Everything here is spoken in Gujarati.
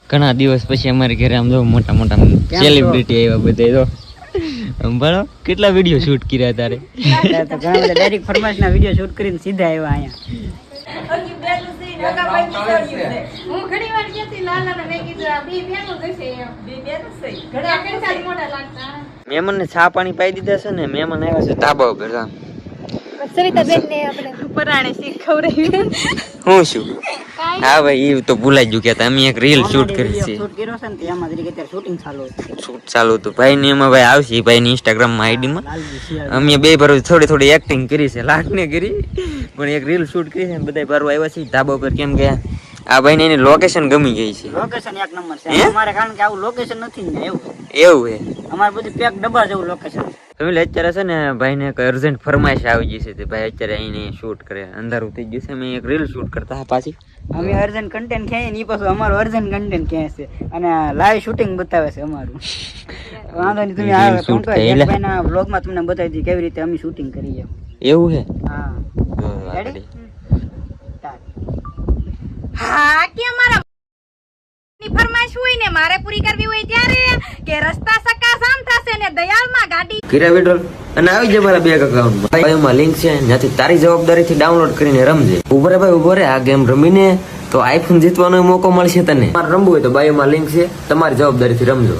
ઘણા દિવસ પછી અમારી ઘરે આમ જો મોટા મોટા સેલિબ્રિટી આવ્યા બધા જો અંબાળો કેટલા વિડિયો શૂટ કર્યા તારે તો ઘણા બધા ડાયરેક્ટ ફરમાઈશ ના વિડિયો શૂટ કરીને સીધા આવ્યા અહીંયા હું ઘણી વાર કેતી લાલા ને મેં કીધું આ બી બેનું જશે બી બેનું છે ઘણા કેટલા મોટા લાગતા મહેમાન ને ચા પાણી પાઈ દીધા છે ને મહેમાન આવ્યા છે ધાબા ઉપર સવિતા બેન ને આપણે પરાણે શીખવરાવી હું શું હા ભાઈ એ તો ભૂલાઈ ગયું કે અમે એક રીલ શૂટ કરી છે શૂટ કર્યો છે ને તેમાં તરીકે અત્યારે શૂટિંગ ચાલુ હતું શૂટ ચાલુ હતું ભાઈ ને એમાં ભાઈ આવશે ભાઈ ની ઇન્સ્ટાગ્રામ માં આઈડી માં લાલજી શિયાળ અમે બે ભર થોડી એક્ટિંગ કરી છે લાખ ને કરી પણ એક રીલ શૂટ કરી છે બધા ભરવા આવ્યા છે ધાબા ઉપર કેમ કે આ ભાઈ ને એની લોકેશન ગમી ગઈ છે લોકેશન એક નંબર છે અમારે કારણ કે આવું લોકેશન નથી ને એવું એવું હે અમારે બધું પેક ડબ્બા જેવું લોકેશન તમે અત્યારે છે ને ભાઈ ને એક અર્જન્ટ ફરમાઈશ આવી ગઈ છે તે ભાઈ અત્યારે અહીં શૂટ કરે અંધારું થઈ ગયું છે અમે એક રીલ શૂટ કરતા પાછી અમે અર્જન્ટ કન્ટેન્ટ ખેંચીએ ને ઈ પાછું અમારું અર્જન્ટ કન્ટેન્ટ ખેંચે છે અને લાઈવ શૂટિંગ બતાવે છે અમારું વાંધો નહીં તમે આ ભાઈના વ્લોગમાં તમને બતાવી દી કેવી રીતે અમે શૂટિંગ કરીએ એવું હે હા રેડી હા કે મારા ની ફરમાઈશ હોય ને મારે પૂરી કરવી હોય ત્યારે કે રસ્તા સકાસામ થશે ને દયાલમાં ગાડી કિરા વિડ્રોલ અને આવી જાય મારા બેંક અકાઉન્ટમાં બાયોમાં લિંક છે જ્યાંથી તારી જવાબદારીથી ડાઉનલોડ કરીને રમજે ઉભો રે ભાઈ ઉભો રે આ ગેમ રમીને તો આઈફોન જીતવાનો મોકો મળશે તને તમારે રમવું હોય તો બાયોમાં લિંક છે તમારી જવાબદારીથી રમજો